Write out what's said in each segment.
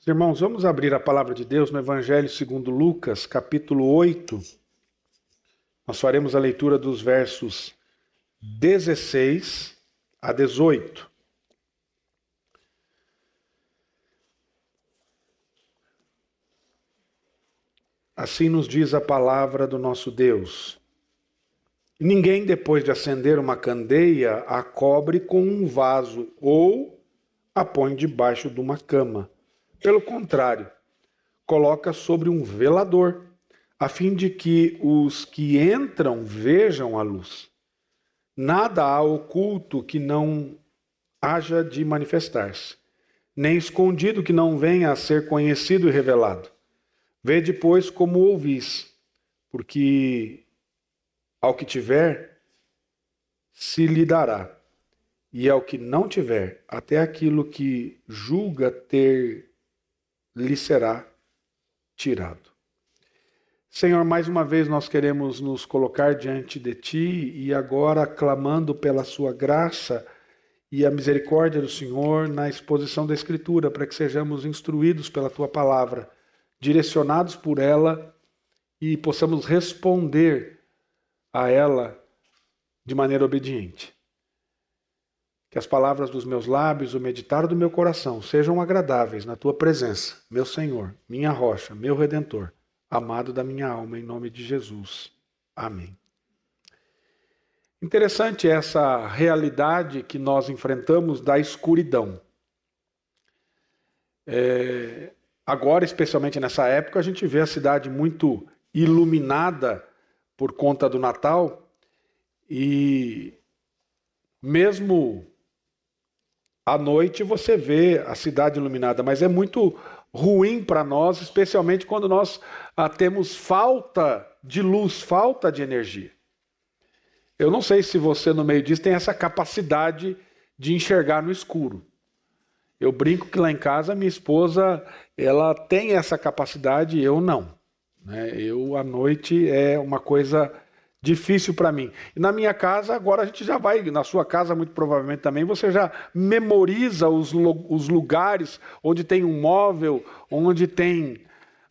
Irmãos, vamos abrir a palavra de Deus no Evangelho segundo Lucas, capítulo 8. Nós faremos a leitura dos versos 16 a 18. Assim nos diz a palavra do nosso Deus. Ninguém, depois de acender uma candeia, a cobre com um vaso ou a põe debaixo de uma cama. Pelo contrário, coloca sobre um velador, a fim de que os que entram vejam a luz. Nada há oculto que não haja de manifestar-se, nem escondido que não venha a ser conhecido e revelado. Vede, pois, como ouvis, porque ao que tiver, se lhe dará, e ao que não tiver, até aquilo que julga ter, lhe será tirado. Senhor, mais uma vez nós queremos nos colocar diante de Ti e agora clamando pela Sua graça e a misericórdia do Senhor na exposição da Escritura, para que sejamos instruídos pela Tua palavra, direcionados por ela e possamos responder a ela de maneira obediente. Que as palavras dos meus lábios, o meditar do meu coração sejam agradáveis na Tua presença, meu Senhor, minha rocha, meu Redentor, amado da minha alma, em nome de Jesus. Amém. Interessante essa realidade que nós enfrentamos da escuridão. Agora, especialmente nessa época, a gente vê a cidade muito iluminada por conta do Natal e mesmo à noite você vê a cidade iluminada, mas é muito ruim para nós, especialmente quando nós temos falta de luz, falta de energia. Eu não sei se você no meio disso tem essa capacidade de enxergar no escuro. Eu brinco que lá em casa minha esposa ela tem essa capacidade e eu não. Eu à noite é uma coisa difícil para mim. E na minha casa, agora a gente já vai, na sua casa muito provavelmente também, você já memoriza os lugares onde tem um móvel, onde tem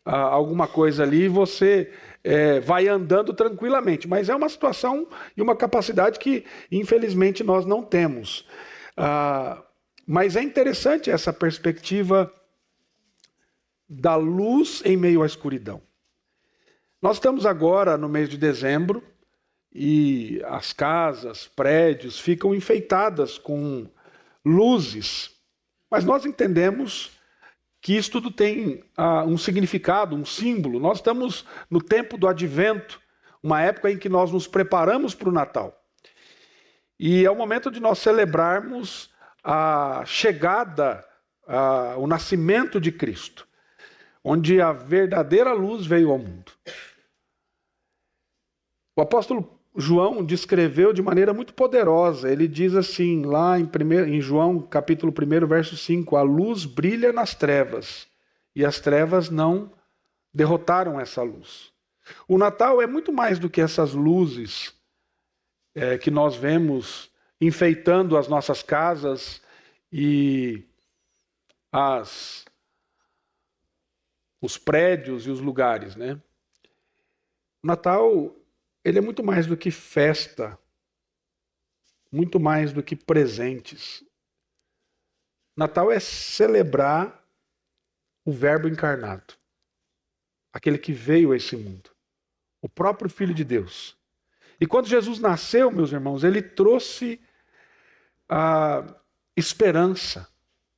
alguma coisa ali, e você vai andando tranquilamente. Mas é uma situação e uma capacidade que, infelizmente, nós não temos. Mas é interessante essa perspectiva da luz em meio à escuridão. Nós estamos agora no mês de dezembro, e as casas, prédios ficam enfeitadas com luzes. Mas nós entendemos que isso tudo tem um significado, um símbolo. Nós estamos no tempo do Advento, uma época em que nós nos preparamos para o Natal. E é o momento de nós celebrarmos a chegada, o nascimento de Cristo, onde a verdadeira luz veio ao mundo. O apóstolo João descreveu de maneira muito poderosa. Ele diz assim, lá em João, capítulo 1, verso 5, a luz brilha nas trevas, e as trevas não derrotaram essa luz. O Natal é muito mais do que essas luzes que nós vemos enfeitando as nossas casas e os prédios e os lugares, né? O Natal ele é muito mais do que festa, muito mais do que presentes. Natal é celebrar o Verbo encarnado, aquele que veio a esse mundo, o próprio Filho de Deus. E quando Jesus nasceu, meus irmãos, ele trouxe a esperança,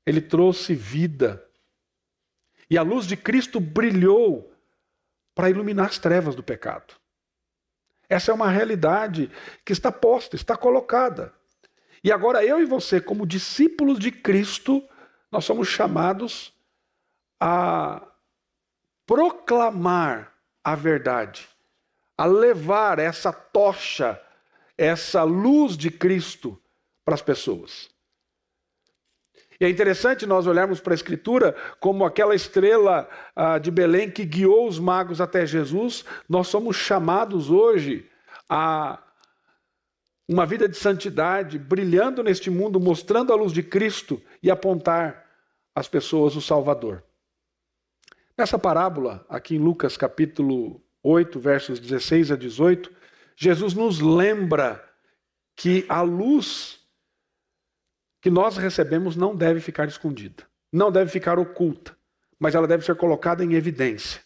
ele trouxe vida. E a luz de Cristo brilhou para iluminar as trevas do pecado. Essa é uma realidade que está posta, está colocada. E agora eu e você, como discípulos de Cristo, nós somos chamados a proclamar a verdade, a levar essa tocha, essa luz de Cristo para as pessoas. E é interessante nós olharmos para a Escritura como aquela estrela de Belém que guiou os magos até Jesus. Nós somos chamados hoje a uma vida de santidade, brilhando neste mundo, mostrando a luz de Cristo e apontar às pessoas o Salvador. Nessa parábola, aqui em Lucas capítulo 8, versos 16 a 18, Jesus nos lembra que a luz que nós recebemos não deve ficar escondida, não deve ficar oculta, mas ela deve ser colocada em evidência.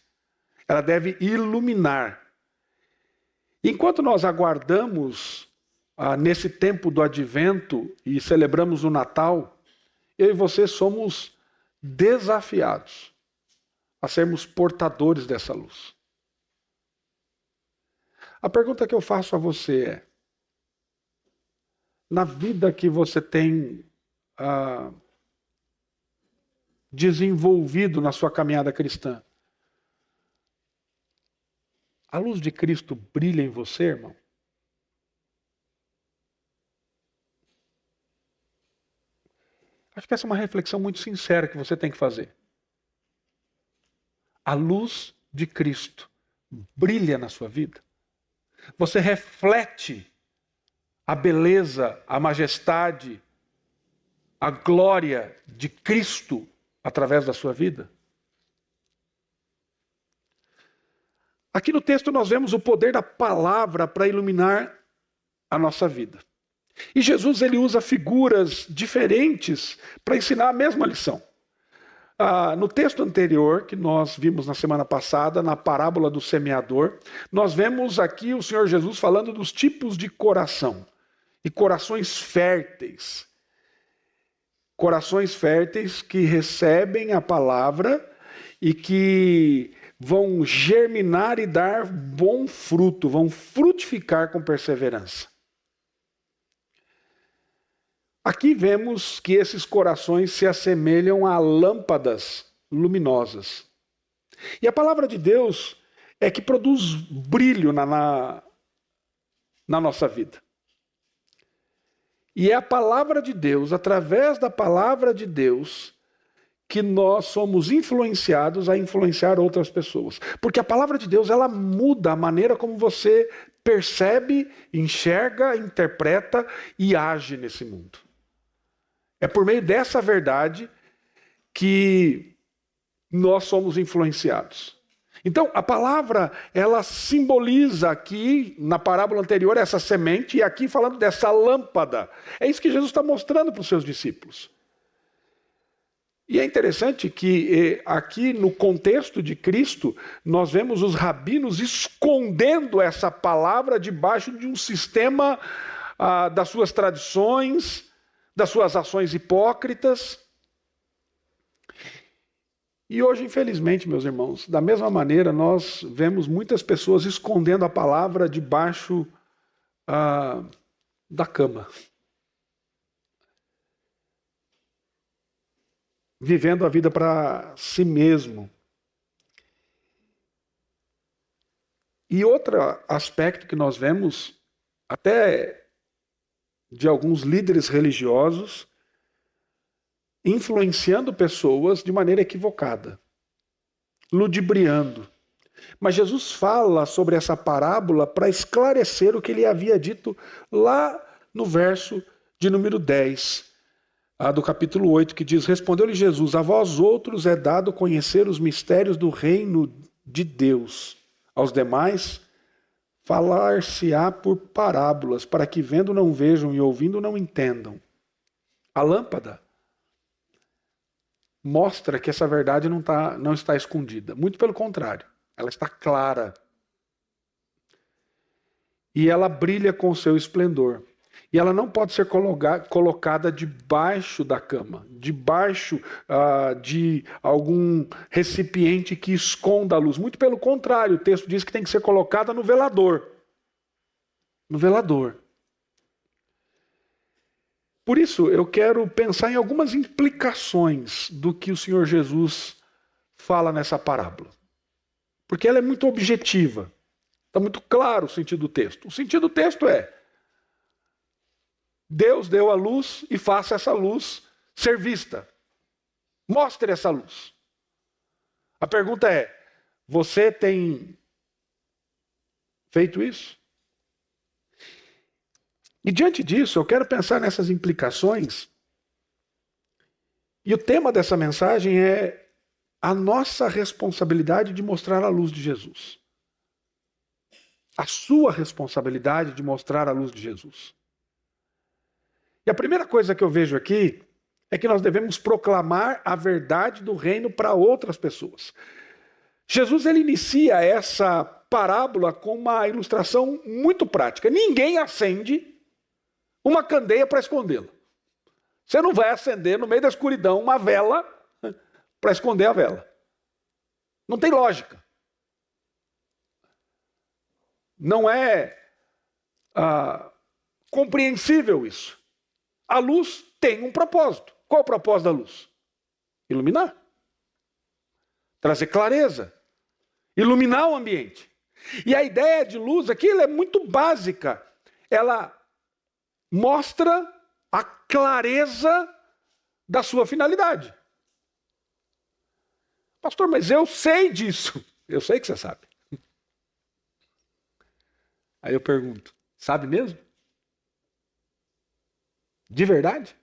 Ela deve iluminar. Enquanto nós aguardamos nesse tempo do advento e celebramos o Natal, eu e você somos desafiados a sermos portadores dessa luz. A pergunta que eu faço a você é: na vida que você tem desenvolvido na sua caminhada cristã, a luz de Cristo brilha em você, irmão? Acho que essa é uma reflexão muito sincera que você tem que fazer. A luz de Cristo brilha na sua vida? Você reflete a beleza, a majestade, a glória de Cristo através da sua vida? Aqui no texto nós vemos o poder da palavra para iluminar a nossa vida. E Jesus ele usa figuras diferentes para ensinar a mesma lição. No texto anterior, que nós vimos na semana passada, na parábola do semeador, nós vemos aqui o Senhor Jesus falando dos tipos de coração. E corações férteis. Corações férteis que recebem a palavra e que vão germinar e dar bom fruto, vão frutificar com perseverança. Aqui vemos que esses corações se assemelham a lâmpadas luminosas. E a palavra de Deus é que produz brilho na nossa vida. E é a palavra de Deus, através da palavra de Deus, que nós somos influenciados a influenciar outras pessoas. Porque a palavra de Deus, ela muda a maneira como você percebe, enxerga, interpreta e age nesse mundo. É por meio dessa verdade que nós somos influenciados. Então, a palavra, ela simboliza aqui, na parábola anterior, essa semente, e aqui falando dessa lâmpada. É isso que Jesus está mostrando para os seus discípulos. E é interessante que aqui no contexto de Cristo, nós vemos os rabinos escondendo essa palavra debaixo de um sistema das suas tradições, das suas ações hipócritas. E hoje, infelizmente, meus irmãos, da mesma maneira, nós vemos muitas pessoas escondendo a palavra debaixo da cama. Vivendo a vida para si mesmo. E outro aspecto que nós vemos, até de alguns líderes religiosos, influenciando pessoas de maneira equivocada, ludibriando. Mas Jesus fala sobre essa parábola para esclarecer o que ele havia dito lá no verso de número 10, do capítulo 8, que diz: respondeu-lhe Jesus: a vós outros é dado conhecer os mistérios do reino de Deus. Aos demais, falar-se-á por parábolas, para que vendo não vejam e ouvindo não entendam. A lâmpada mostra que essa verdade não está escondida. Muito pelo contrário, ela está clara. E ela brilha com o seu esplendor. E ela não pode ser colocada debaixo da cama, debaixo de algum recipiente que esconda a luz. Muito pelo contrário, o texto diz que tem que ser colocada no velador. No velador. Por isso, eu quero pensar em algumas implicações do que o Senhor Jesus fala nessa parábola. Porque ela é muito objetiva. Está muito claro o sentido do texto. O sentido do texto é: Deus deu a luz e faça essa luz ser vista. Mostre essa luz. A pergunta é: você tem feito isso? E diante disso, eu quero pensar nessas implicações. E o tema dessa mensagem é a nossa responsabilidade de mostrar a luz de Jesus. A sua responsabilidade de mostrar a luz de Jesus. E a primeira coisa que eu vejo aqui é que nós devemos proclamar a verdade do reino para outras pessoas. Jesus ele inicia essa parábola com uma ilustração muito prática. Ninguém acende uma candeia para escondê-la. Você não vai acender no meio da escuridão uma vela para esconder a vela. Não tem lógica. Não é compreensível isso. A luz tem um propósito. Qual é o propósito da luz? Iluminar. Trazer clareza. Iluminar o ambiente. E a ideia de luz aqui ela é muito básica. Ela mostra a clareza da sua finalidade. Pastor, mas eu sei disso. Eu sei que você sabe. Aí eu pergunto, sabe mesmo? De verdade?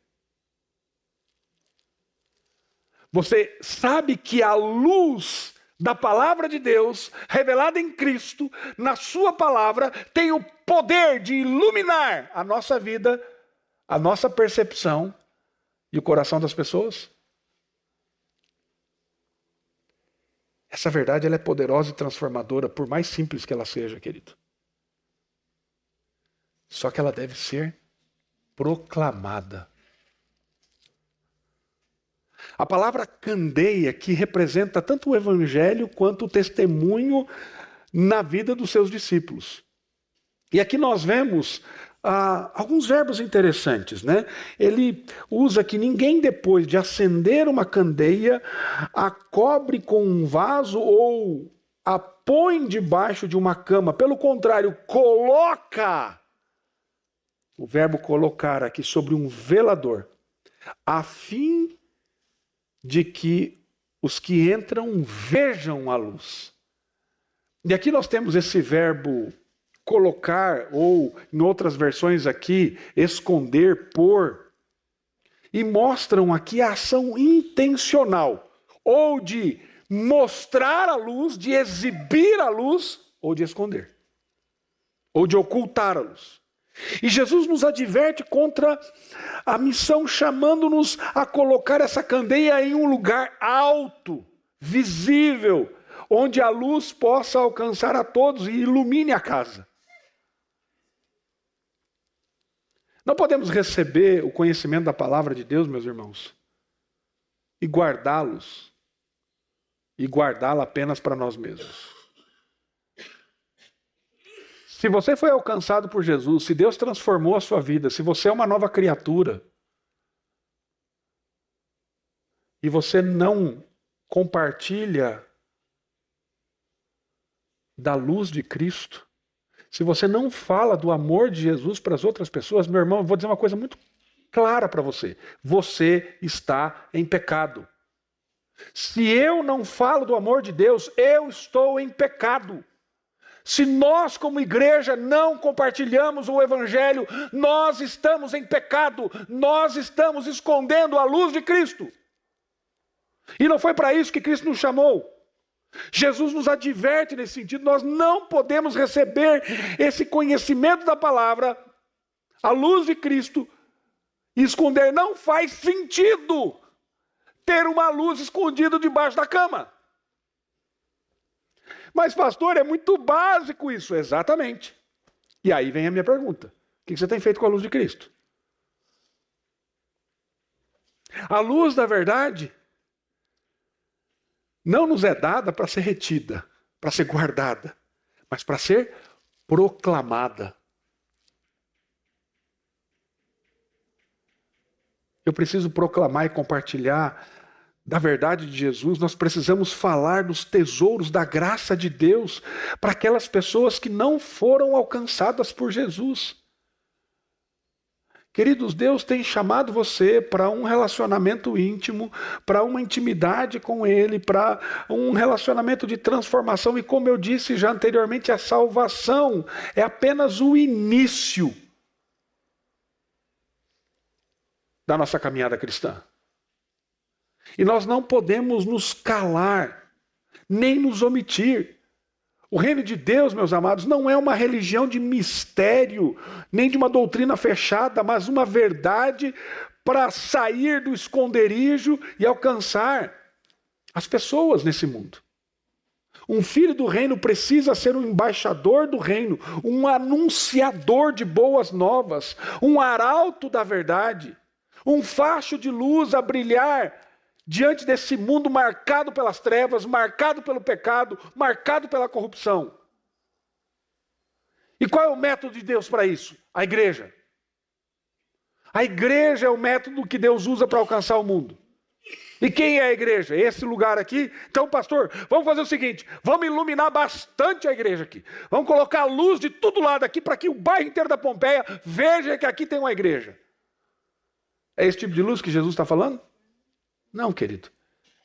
Você sabe que a luz da palavra de Deus, revelada em Cristo, na sua palavra, tem o poder de iluminar a nossa vida, a nossa percepção e o coração das pessoas? Essa verdade ela é poderosa e transformadora, por mais simples que ela seja, querido. Só que ela deve ser proclamada. A palavra candeia que representa tanto o evangelho quanto o testemunho na vida dos seus discípulos. E aqui nós vemos alguns verbos interessantes, né? Ele usa que ninguém depois de acender uma candeia a cobre com um vaso ou a põe debaixo de uma cama. Pelo contrário, coloca o verbo colocar aqui sobre um velador, a fim de que os que entram vejam a luz. E aqui nós temos esse verbo colocar, ou em outras versões aqui, esconder, pôr. E mostram aqui a ação intencional, ou de mostrar a luz, de exibir a luz, ou de esconder, ou de ocultar a luz. E Jesus nos adverte contra a missão, chamando-nos a colocar essa candeia em um lugar alto, visível, onde a luz possa alcançar a todos e ilumine a casa. Não podemos receber o conhecimento da palavra de Deus, meus irmãos, e guardá-los, e guardá-la apenas para nós mesmos. Se você foi alcançado por Jesus, se Deus transformou a sua vida, se você é uma nova criatura, e você não compartilha da luz de Cristo, se você não fala do amor de Jesus para as outras pessoas, meu irmão, eu vou dizer uma coisa muito clara para você. Você está em pecado. Se eu não falo do amor de Deus, eu estou em pecado. Se nós, como igreja, não compartilhamos o evangelho, nós estamos em pecado, nós estamos escondendo a luz de Cristo. E não foi para isso que Cristo nos chamou. Jesus nos adverte nesse sentido, nós não podemos receber esse conhecimento da palavra, a luz de Cristo, e esconder. Não faz sentido ter uma luz escondida debaixo da cama. Mas pastor, é muito básico isso. Exatamente. E aí vem a minha pergunta. O que você tem feito com a luz de Cristo? A luz da verdade não nos é dada para ser retida, para ser guardada, mas para ser proclamada. Eu preciso proclamar e compartilhar da verdade de Jesus. Nós precisamos falar dos tesouros da graça de Deus para aquelas pessoas que não foram alcançadas por Jesus. Queridos, Deus tem chamado você para um relacionamento íntimo, para uma intimidade com Ele, para um relacionamento de transformação. E como eu disse já anteriormente, a salvação é apenas o início da nossa caminhada cristã. E nós não podemos nos calar, nem nos omitir. O reino de Deus, meus amados, não é uma religião de mistério, nem de uma doutrina fechada, mas uma verdade para sair do esconderijo e alcançar as pessoas nesse mundo. Um filho do reino precisa ser um embaixador do reino, um anunciador de boas novas, um arauto da verdade, um facho de luz a brilhar diante desse mundo marcado pelas trevas, marcado pelo pecado, marcado pela corrupção. E qual é o método de Deus para isso? A igreja. A igreja é o método que Deus usa para alcançar o mundo. E quem é a igreja? Esse lugar aqui? Então, pastor, vamos fazer o seguinte, vamos iluminar bastante a igreja aqui. Vamos colocar a luz de todo lado aqui para que o bairro inteiro da Pompeia veja que aqui tem uma igreja. É esse tipo de luz que Jesus está falando? Não, querido.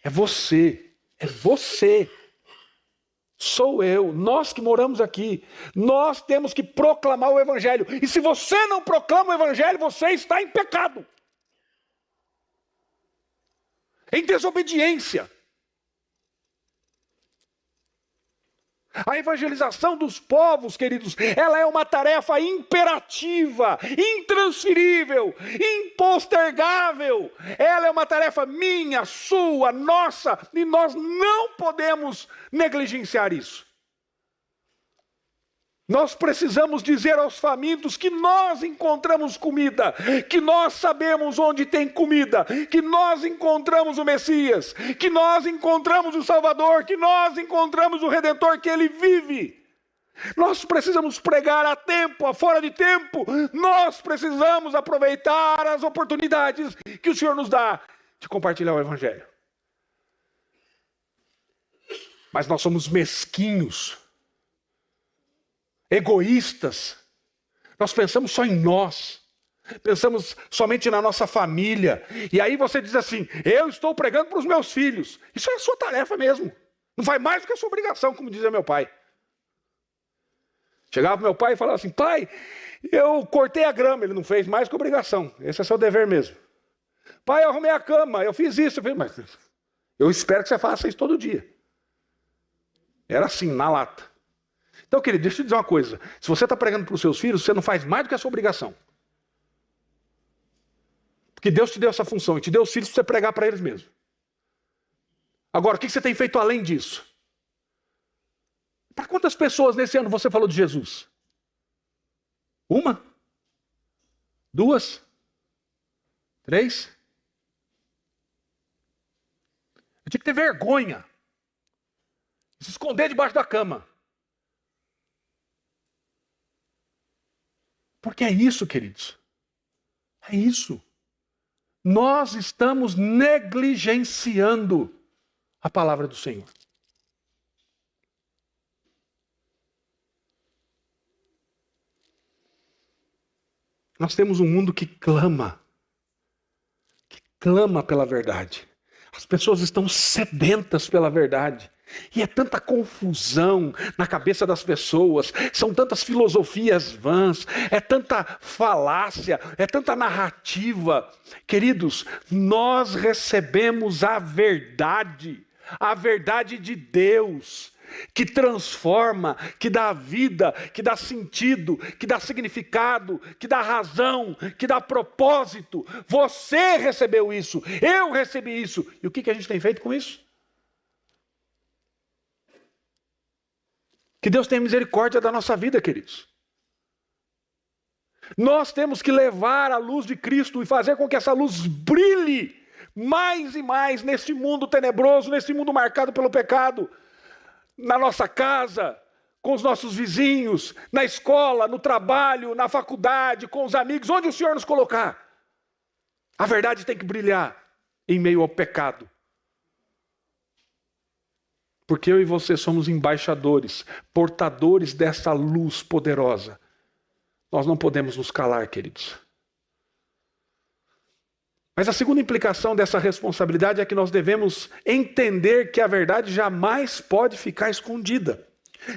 É você. É você. Sou eu. Nós que moramos aqui. Nós temos que proclamar o evangelho. E se você não proclama o evangelho, você está em pecado. Em desobediência. A evangelização dos povos, queridos, ela é uma tarefa imperativa, intransferível, impostergável. Ela é uma tarefa minha, sua, nossa, e nós não podemos negligenciar isso. Nós precisamos dizer aos famintos que nós encontramos comida, que nós sabemos onde tem comida, que nós encontramos o Messias, que nós encontramos o Salvador, que nós encontramos o Redentor, que Ele vive. Nós precisamos pregar a tempo, a fora de tempo. Nós precisamos aproveitar as oportunidades que o Senhor nos dá de compartilhar o Evangelho. Mas nós somos mesquinhos, egoístas, nós pensamos só em nós, pensamos somente na nossa família, e aí você diz assim, eu estou pregando para os meus filhos, isso é a sua tarefa mesmo, não faz mais do que a sua obrigação, como dizia meu pai. Chegava para meu pai e falava assim, pai, eu cortei a grama, ele não fez mais que obrigação, esse é seu dever mesmo. Pai, eu arrumei a cama, eu fiz isso, mas eu espero que você faça isso todo dia. Era assim, na lata. Então, querido, deixa eu te dizer uma coisa. Se você está pregando para os seus filhos, você não faz mais do que a sua obrigação. Porque Deus te deu essa função e te deu os filhos para você pregar para eles mesmo. Agora, o que você tem feito além disso? Para quantas pessoas nesse ano você falou de Jesus? 1? 2? 3? Eu tinha que ter vergonha. Se esconder debaixo da cama. Porque é isso, queridos. É isso. Nós estamos negligenciando a palavra do Senhor. Nós temos um mundo que clama pela verdade. As pessoas estão sedentas pela verdade. E é tanta confusão na cabeça das pessoas, são tantas filosofias vãs, é tanta falácia, é tanta narrativa. Queridos, nós recebemos a verdade de Deus, que transforma, que dá vida, que dá sentido, que dá significado, que dá razão, que dá propósito. Você recebeu isso, eu recebi isso. E o que a gente tem feito com isso? Que Deus tenha misericórdia da nossa vida, queridos. Nós temos que levar a luz de Cristo e fazer com que essa luz brilhe mais e mais neste mundo tenebroso, neste mundo marcado pelo pecado, na nossa casa, com os nossos vizinhos, na escola, no trabalho, na faculdade, com os amigos, onde o Senhor nos colocar. A verdade tem que brilhar em meio ao pecado. Porque eu e você somos embaixadores, portadores dessa luz poderosa. Nós não podemos nos calar, queridos. Mas a segunda implicação dessa responsabilidade é que nós devemos entender que a verdade jamais pode ficar escondida.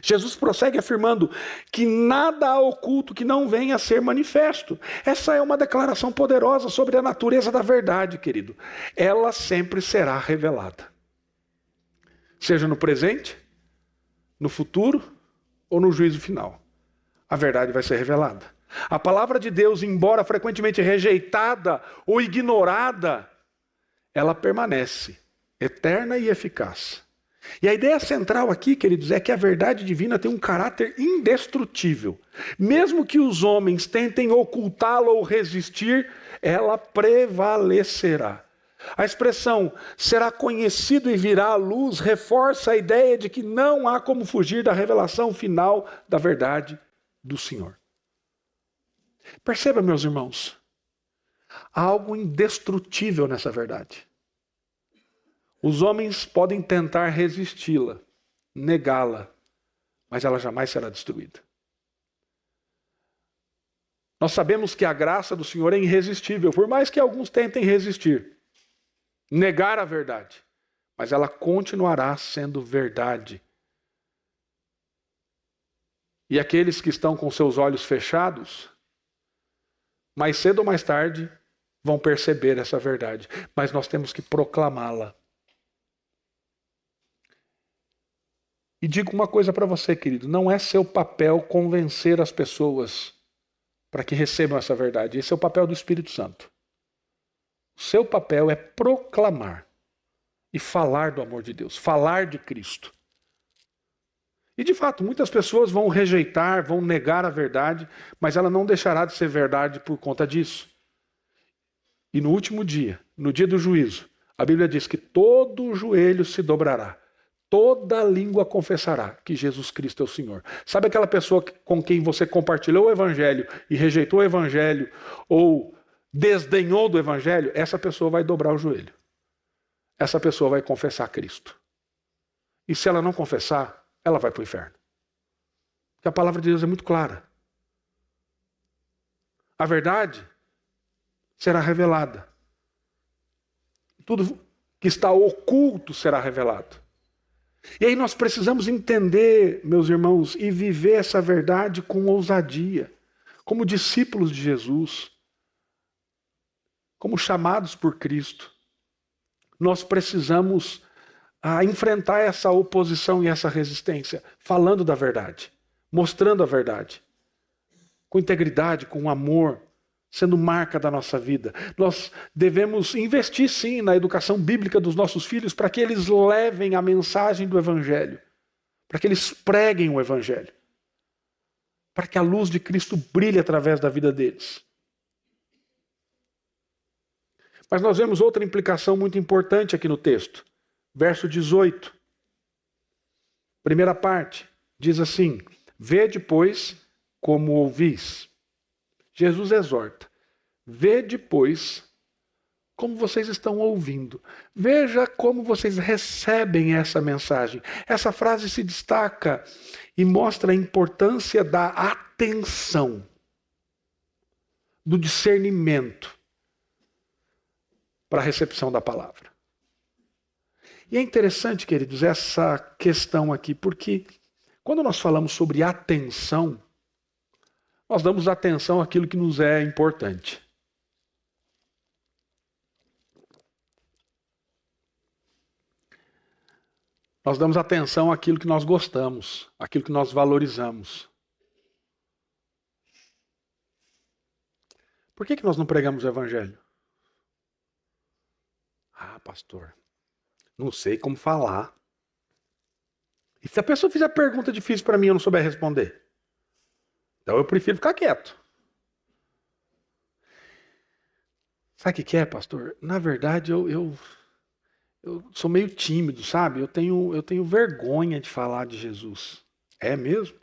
Jesus prossegue afirmando que nada há oculto que não venha a ser manifesto. Essa é uma declaração poderosa sobre a natureza da verdade, querido. Ela sempre será revelada. Seja no presente, no futuro ou no juízo final. A verdade vai ser revelada. A palavra de Deus, embora frequentemente rejeitada ou ignorada, ela permanece eterna e eficaz. E a ideia central aqui, queridos, é que a verdade divina tem um caráter indestrutível. Mesmo que os homens tentem ocultá-la ou resistir, ela prevalecerá. A expressão será conhecido e virá à luz reforça a ideia de que não há como fugir da revelação final da verdade do Senhor. Perceba, meus irmãos, há algo indestrutível nessa verdade. Os homens podem tentar resisti-la, negá-la, mas ela jamais será destruída. Nós sabemos que a graça do Senhor é irresistível, por mais que alguns tentem resistir, negar a verdade, mas ela continuará sendo verdade. E aqueles que estão com seus olhos fechados, mais cedo ou mais tarde, vão perceber essa verdade, mas nós temos que proclamá-la. E digo uma coisa para você, querido, não é seu papel convencer as pessoas para que recebam essa verdade. Esse é o papel do Espírito Santo. O seu papel é proclamar e falar do amor de Deus, falar de Cristo. E de fato, muitas pessoas vão rejeitar, vão negar a verdade, mas ela não deixará de ser verdade por conta disso. E no último dia, no dia do juízo, a Bíblia diz que todo joelho se dobrará. Toda língua confessará que Jesus Cristo é o Senhor. Sabe aquela pessoa com quem você compartilhou o Evangelho e rejeitou o Evangelho ou desdenhou do Evangelho? Essa pessoa vai dobrar o joelho. Essa pessoa vai confessar Cristo. E se ela não confessar, ela vai para o inferno. Porque a palavra de Deus é muito clara. A verdade será revelada. Tudo que está oculto será revelado. E aí nós precisamos entender, meus irmãos, e viver essa verdade com ousadia, como discípulos de Jesus, como chamados por Cristo. Nós precisamos enfrentar essa oposição e essa resistência, falando da verdade, mostrando a verdade, com integridade, com amor, sendo marca da nossa vida. Nós devemos investir sim na educação bíblica dos nossos filhos para que eles levem a mensagem do Evangelho, para que eles preguem o Evangelho, para que a luz de Cristo brilhe através da vida deles. Mas nós vemos outra implicação muito importante aqui no texto. Verso 18. Primeira parte, diz assim: vede, pois, como ouvis. Jesus exorta: vede, pois, como vocês estão ouvindo. Veja como vocês recebem essa mensagem. Essa frase se destaca e mostra a importância da atenção, do discernimento para a recepção da palavra. E é interessante, queridos, essa questão aqui, porque quando nós falamos sobre atenção, nós damos atenção àquilo que nos é importante. Nós damos atenção àquilo que nós gostamos, àquilo que nós valorizamos. Por que nós não pregamos o Evangelho? Ah, pastor, não sei como falar. E se a pessoa fizer pergunta difícil para mim e eu não souber responder? Então eu prefiro ficar quieto. Sabe o que é, pastor? Na verdade, eu sou meio tímido, sabe? Eu tenho vergonha de falar de Jesus. É mesmo?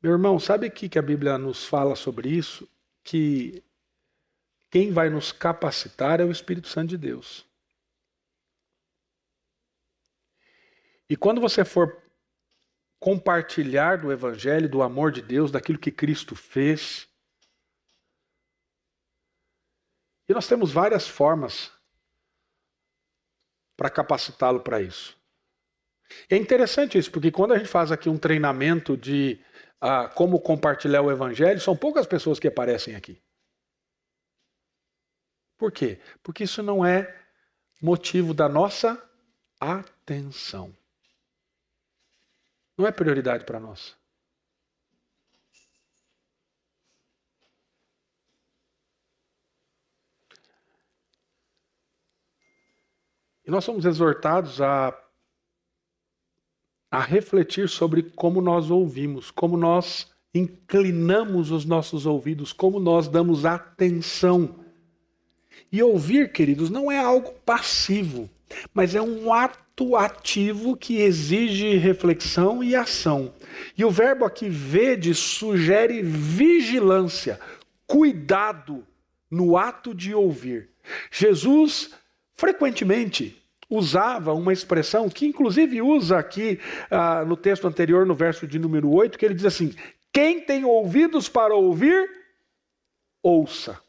Meu irmão, sabe o que a Bíblia nos fala sobre isso? Que quem vai nos capacitar é o Espírito Santo de Deus. E quando você for compartilhar do Evangelho, do amor de Deus, daquilo que Cristo fez, e nós temos várias formas para capacitá-lo para isso. É interessante isso, porque quando a gente faz aqui um treinamento de como compartilhar o evangelho, são poucas pessoas que aparecem aqui. Por quê? Porque isso não é motivo da nossa atenção. Não é prioridade para nós. E nós somos exortados a refletir sobre como nós ouvimos, como nós inclinamos os nossos ouvidos, como nós damos atenção. E ouvir, queridos, não é algo passivo, mas é um ato ativo que exige reflexão e ação. E o verbo aqui vede sugere vigilância, cuidado no ato de ouvir. Jesus frequentemente usava uma expressão que inclusive usa aqui no texto anterior, no verso de número 8, que ele diz assim: quem tem ouvidos para ouvir, ouça.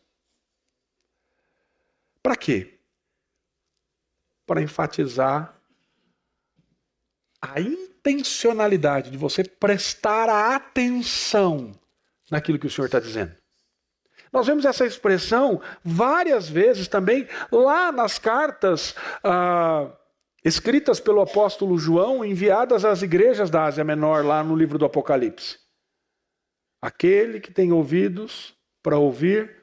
Para quê? Para enfatizar a intencionalidade de você prestar atenção naquilo que o Senhor está dizendo. Nós vemos essa expressão várias vezes também lá nas cartas escritas pelo apóstolo João, enviadas às igrejas da Ásia Menor, lá no livro do Apocalipse. Aquele que tem ouvidos para ouvir,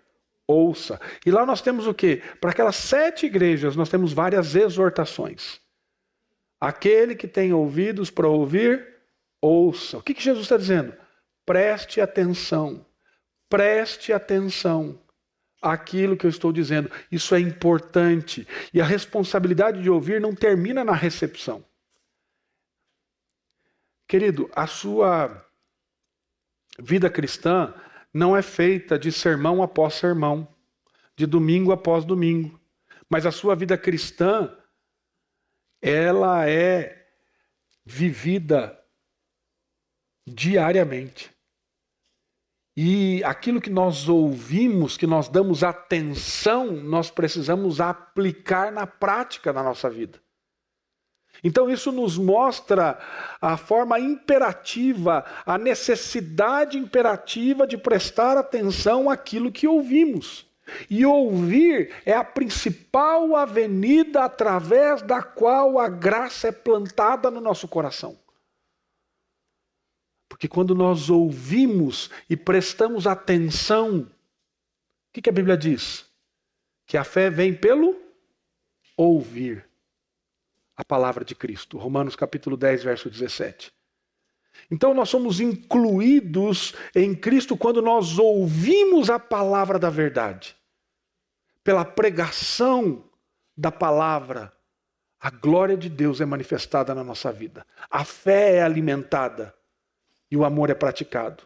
ouça. E lá nós temos o quê? Para aquelas 7 igrejas nós temos várias exortações. Aquele que tem ouvidos para ouvir, ouça. O que Jesus está dizendo? Preste atenção. Preste atenção àquilo que eu estou dizendo. Isso é importante. E a responsabilidade de ouvir não termina na recepção. Querido, a sua vida cristã não é feita de sermão após sermão, de domingo após domingo. Mas a sua vida cristã, ela é vivida diariamente. E aquilo que nós ouvimos, que nós damos atenção, nós precisamos aplicar na prática na nossa vida. Então isso nos mostra a forma imperativa, a necessidade imperativa de prestar atenção àquilo que ouvimos. E ouvir é a principal avenida através da qual a graça é plantada no nosso coração. Porque quando nós ouvimos e prestamos atenção, o que a Bíblia diz? Que a fé vem pelo ouvir a palavra de Cristo. Romanos capítulo 10, verso 17. Então nós somos incluídos em Cristo quando nós ouvimos a palavra da verdade. Pela pregação da palavra, a glória de Deus é manifestada na nossa vida. A fé é alimentada. E o amor é praticado.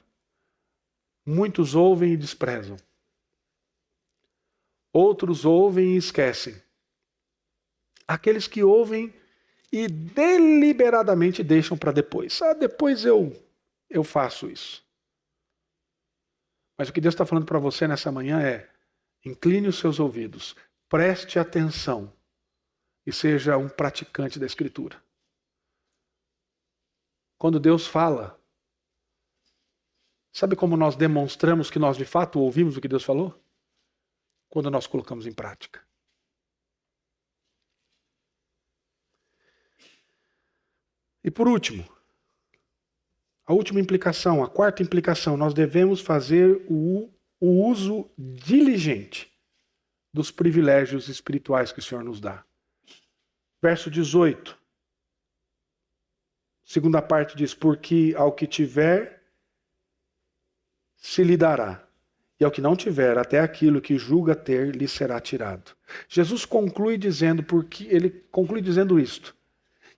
Muitos ouvem e desprezam. Outros ouvem e esquecem. Aqueles que ouvem e deliberadamente deixam para depois. Depois eu faço isso. Mas o que Deus está falando para você nessa manhã é: incline os seus ouvidos, preste atenção e seja um praticante da Escritura. Quando Deus fala, sabe como nós demonstramos que nós de fato ouvimos o que Deus falou? Quando nós colocamos em prática. E por último, a última implicação, a quarta implicação, nós devemos fazer o uso diligente dos privilégios espirituais que o Senhor nos dá. Verso 18, segunda parte diz: porque ao que tiver se lhe dará, e ao que não tiver, até aquilo que julga ter lhe será tirado. Jesus conclui dizendo isto.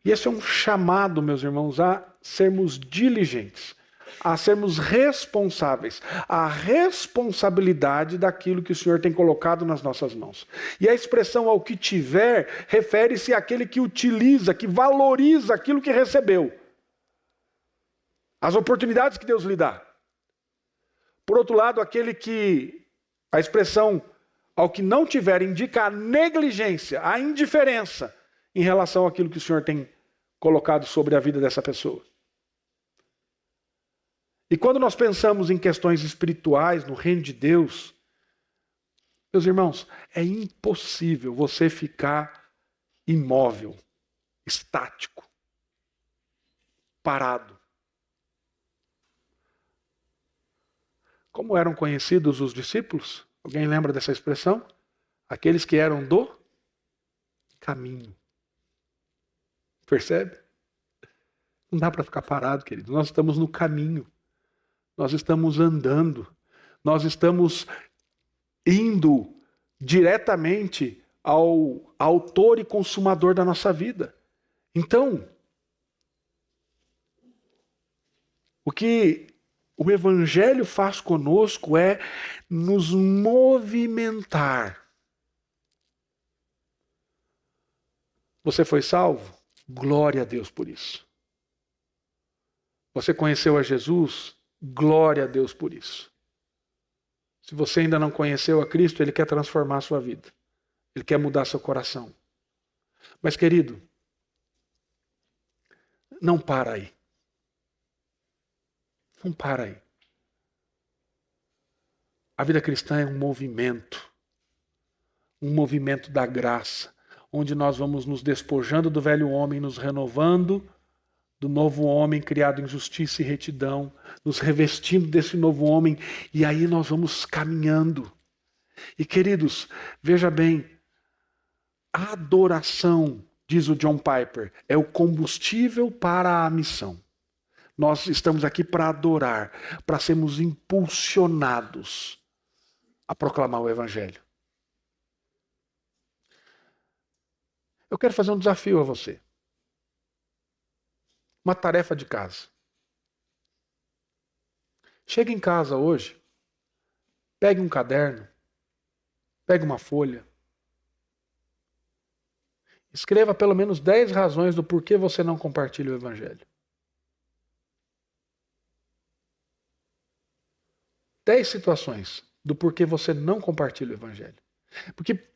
E esse é um chamado, meus irmãos, a sermos diligentes, a sermos responsáveis, a responsabilidade daquilo que o Senhor tem colocado nas nossas mãos. E a expressão ao que tiver refere-se àquele que utiliza, que valoriza aquilo que recebeu. As oportunidades que Deus lhe dá. Por outro lado, aquele que, a expressão ao que não tiver, indica a negligência, a indiferença em relação àquilo que o Senhor tem colocado sobre a vida dessa pessoa. E quando nós pensamos em questões espirituais, no reino de Deus, meus irmãos, é impossível você ficar imóvel, estático, parado. Como eram conhecidos os discípulos? Alguém lembra dessa expressão? Aqueles que eram do caminho. Percebe? Não dá para ficar parado, querido. Nós estamos no caminho. Nós estamos andando. Nós estamos indo diretamente ao autor e consumador da nossa vida. Então, o que o Evangelho faz conosco é nos movimentar. Você foi salvo? Glória a Deus por isso. Você conheceu a Jesus? Glória a Deus por isso. Se você ainda não conheceu a Cristo, Ele quer transformar a sua vida. Ele quer mudar seu coração. Mas, querido, não para aí. Não para aí. A vida cristã é um movimento da graça, onde nós vamos nos despojando do velho homem, nos renovando do novo homem criado em justiça e retidão, nos revestindo desse novo homem, e aí nós vamos caminhando. E queridos, veja bem, a adoração, diz o John Piper, é o combustível para a missão. Nós estamos aqui para adorar, para sermos impulsionados a proclamar o Evangelho. Eu quero fazer um desafio a você. Uma tarefa de casa. Chega em casa hoje, pegue um caderno, pegue uma folha, escreva pelo menos 10 razões do porquê você não compartilha o Evangelho. 10 situações do porquê você não compartilha o Evangelho. Porque,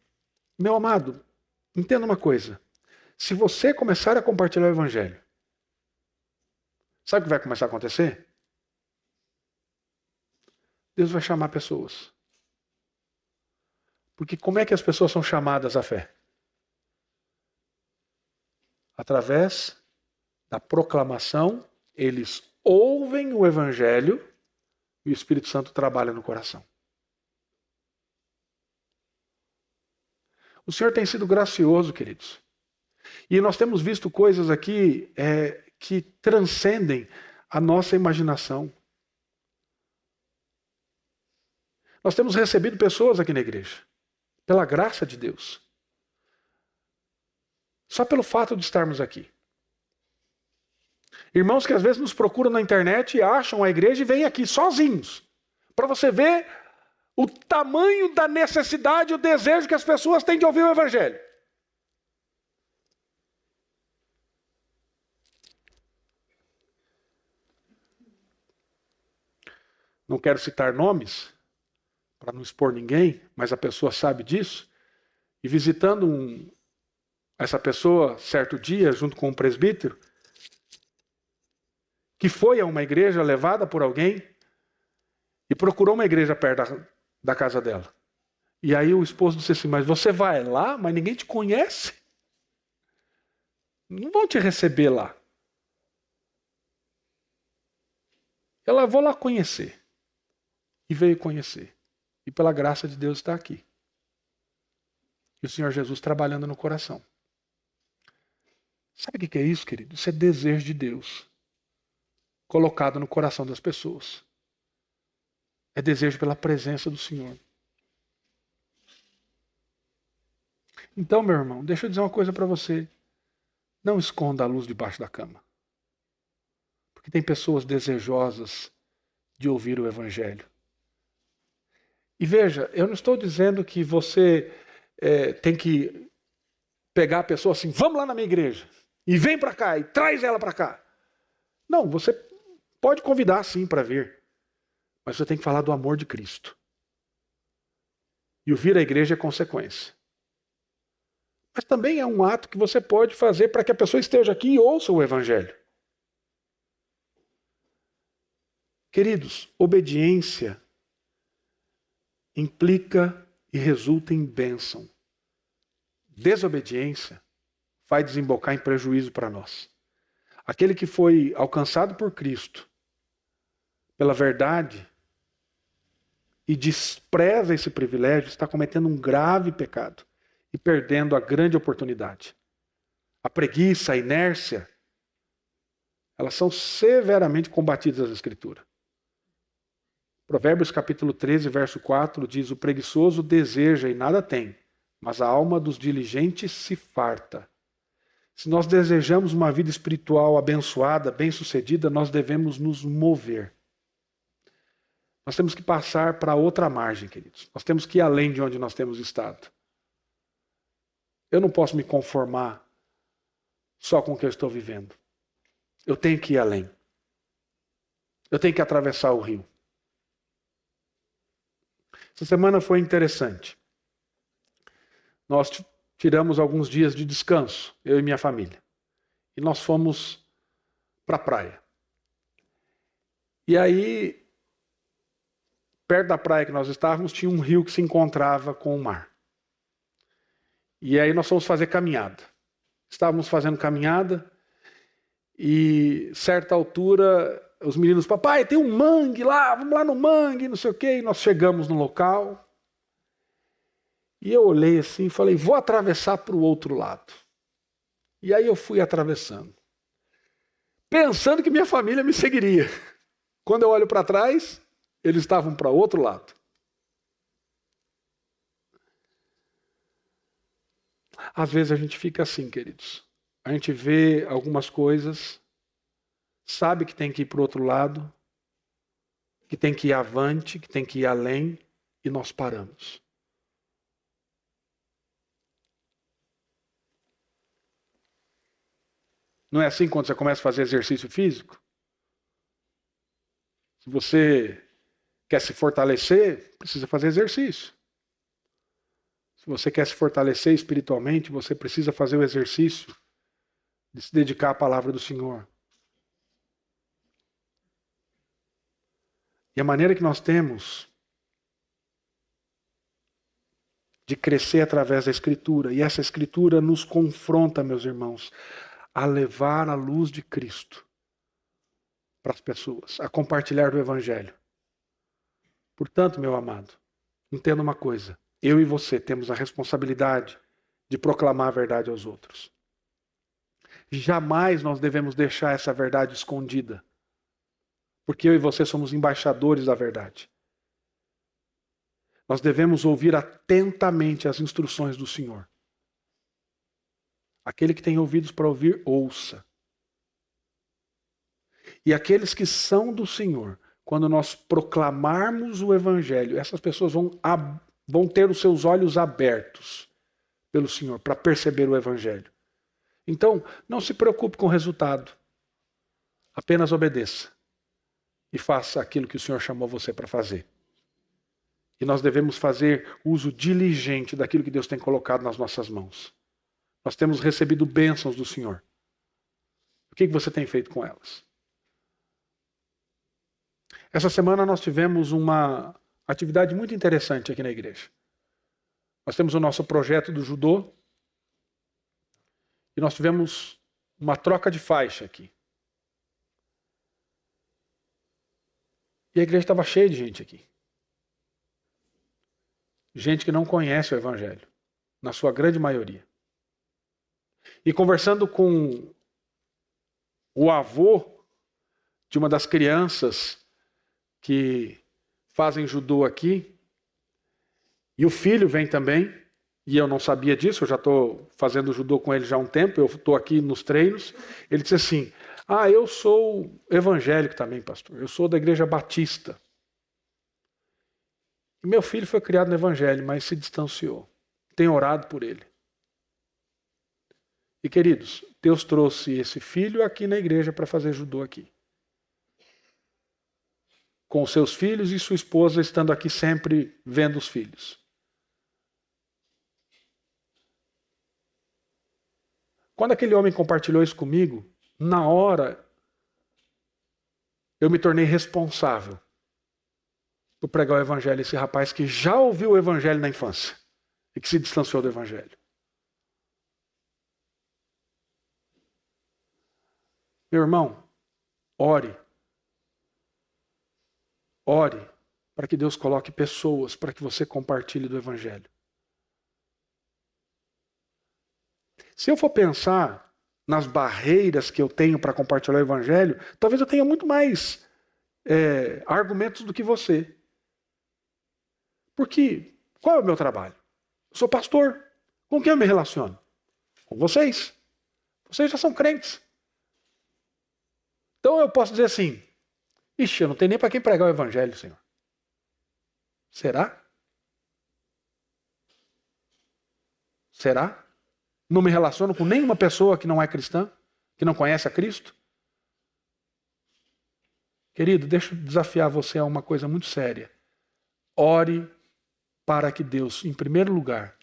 meu amado, entenda uma coisa. Se você começar a compartilhar o Evangelho, sabe o que vai começar a acontecer? Deus vai chamar pessoas. Porque como é que as pessoas são chamadas à fé? Através da proclamação, eles ouvem o Evangelho e o Espírito Santo trabalha no coração. O Senhor tem sido gracioso, queridos. E nós temos visto coisas aqui que transcendem a nossa imaginação. Nós temos recebido pessoas aqui na igreja, pela graça de Deus. Só pelo fato de estarmos aqui. Irmãos que às vezes nos procuram na internet e acham a igreja e vêm aqui sozinhos. Para você ver o tamanho da necessidade e o desejo que as pessoas têm de ouvir o Evangelho. Não quero citar nomes, para não expor ninguém, mas a pessoa sabe disso. E visitando essa pessoa certo dia, junto com um presbítero, que foi a uma igreja levada por alguém e procurou uma igreja perto da casa dela. E aí o esposo disse assim, mas você vai lá, mas ninguém te conhece? Não vão te receber lá. Ela, vou lá conhecer. E veio conhecer. E pela graça de Deus está aqui. E o Senhor Jesus trabalhando no coração. Sabe o que é isso, querido? Isso é desejo de Deus. Colocado no coração das pessoas. É desejo pela presença do Senhor. Então, meu irmão, deixa eu dizer uma coisa para você. Não esconda a luz debaixo da cama. Porque tem pessoas desejosas de ouvir o Evangelho. E veja, eu não estou dizendo que você tem que pegar a pessoa assim, vamos lá na minha igreja, e vem para cá, e traz ela para cá. Não, você pode convidar sim para vir, mas você tem que falar do amor de Cristo. E o vir à igreja é consequência. Mas também é um ato que você pode fazer para que a pessoa esteja aqui e ouça o Evangelho. Queridos, obediência implica e resulta em bênção. Desobediência vai desembocar em prejuízo para nós. Aquele que foi alcançado por Cristo, pela verdade, e despreza esse privilégio, está cometendo um grave pecado e perdendo a grande oportunidade. A preguiça, a inércia, elas são severamente combatidas na Escritura. Provérbios capítulo 13, verso 4 diz: o preguiçoso deseja e nada tem, mas a alma dos diligentes se farta. Se nós desejamos uma vida espiritual abençoada, bem-sucedida, nós devemos nos mover. Nós temos que passar para outra margem, queridos. Nós temos que ir além de onde nós temos estado. Eu não posso me conformar só com o que eu estou vivendo. Eu tenho que ir além. Eu tenho que atravessar o rio. Essa semana foi interessante. Nós tiramos alguns dias de descanso, eu e minha família. E nós fomos para a praia. E aí, perto da praia que nós estávamos, tinha um rio que se encontrava com o mar. E aí nós fomos fazer caminhada. Estávamos fazendo caminhada e, certa altura, os meninos, papai, tem um mangue lá, vamos lá no mangue, não sei o quê. E nós chegamos no local. E eu olhei assim e falei, vou atravessar para o outro lado. E aí eu fui atravessando. Pensando que minha família me seguiria. Quando eu olho para trás, eles estavam para o outro lado. Às vezes a gente fica assim, queridos. A gente vê algumas coisas, sabe que tem que ir para o outro lado, que tem que ir avante, que tem que ir além, e nós paramos. Não é assim quando você começa a fazer exercício físico? Se você quer se fortalecer, precisa fazer exercício. Se você quer se fortalecer espiritualmente, você precisa fazer o exercício de se dedicar à palavra do Senhor. E a maneira que nós temos de crescer através da Escritura, e essa Escritura nos confronta, meus irmãos, a levar a luz de Cristo para as pessoas, a compartilhar do Evangelho. Portanto, meu amado, entenda uma coisa. Eu e você temos a responsabilidade de proclamar a verdade aos outros. Jamais nós devemos deixar essa verdade escondida. Porque eu e você somos embaixadores da verdade. Nós devemos ouvir atentamente as instruções do Senhor. Aquele que tem ouvidos para ouvir, ouça. E aqueles que são do Senhor, quando nós proclamarmos o Evangelho, essas pessoas vão ter os seus olhos abertos pelo Senhor para perceber o Evangelho. Então, não se preocupe com o resultado. Apenas obedeça. E faça aquilo que o Senhor chamou você para fazer. E nós devemos fazer uso diligente daquilo que Deus tem colocado nas nossas mãos. Nós temos recebido bênçãos do Senhor. O que você tem feito com elas? Essa semana nós tivemos uma atividade muito interessante aqui na igreja. Nós temos o nosso projeto do judô e nós tivemos uma troca de faixa aqui. E a igreja estava cheia de gente aqui. Gente que não conhece o Evangelho, na sua grande maioria. E conversando com o avô de uma das crianças que fazem judô aqui, e o filho vem também, e eu não sabia disso, eu já estou fazendo judô com ele já há um tempo, eu estou aqui nos treinos. Ele disse assim, eu sou evangélico também, pastor, eu sou da igreja batista. E meu filho foi criado no evangelho, mas se distanciou. Tenho orado por ele. E queridos, Deus trouxe esse filho aqui na igreja para fazer judô aqui. Com seus filhos e sua esposa estando aqui sempre vendo os filhos. Quando aquele homem compartilhou isso comigo, na hora eu me tornei responsável por pregar o evangelho a esse rapaz que já ouviu o evangelho na infância e que se distanciou do evangelho. Meu irmão, ore. Ore para que Deus coloque pessoas para que você compartilhe do evangelho. Se eu for pensar nas barreiras que eu tenho para compartilhar o evangelho, talvez eu tenha muito mais argumentos do que você. Porque qual é o meu trabalho? Eu sou pastor. Com quem eu me relaciono? Com vocês. Vocês já são crentes. Então eu posso dizer assim, ixi, eu não tenho nem para quem pregar o evangelho, Senhor. Será? Será? Não me relaciono com nenhuma pessoa que não é cristã, que não conhece a Cristo? Querido, deixa eu desafiar você a uma coisa muito séria. Ore para que Deus, em primeiro lugar,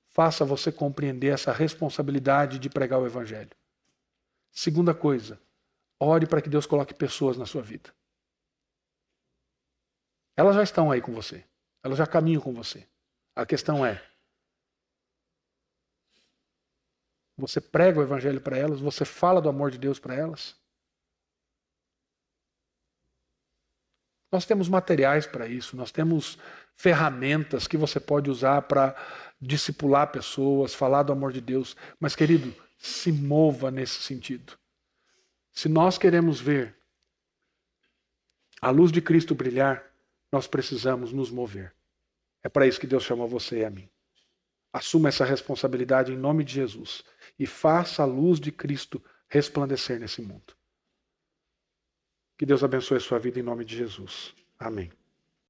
faça você compreender essa responsabilidade de pregar o evangelho. Segunda coisa, ore para que Deus coloque pessoas na sua vida. Elas já estão aí com você. Elas já caminham com você. A questão é, você prega o evangelho para elas? Você fala do amor de Deus para elas? Nós temos materiais para isso, nós temos ferramentas que você pode usar para discipular pessoas, falar do amor de Deus. Mas, querido, se mova nesse sentido. Se nós queremos ver a luz de Cristo brilhar, nós precisamos nos mover. É para isso que Deus chamou você e a mim. Assuma essa responsabilidade em nome de Jesus e faça a luz de Cristo resplandecer nesse mundo. Que Deus abençoe a sua vida em nome de Jesus. Amém.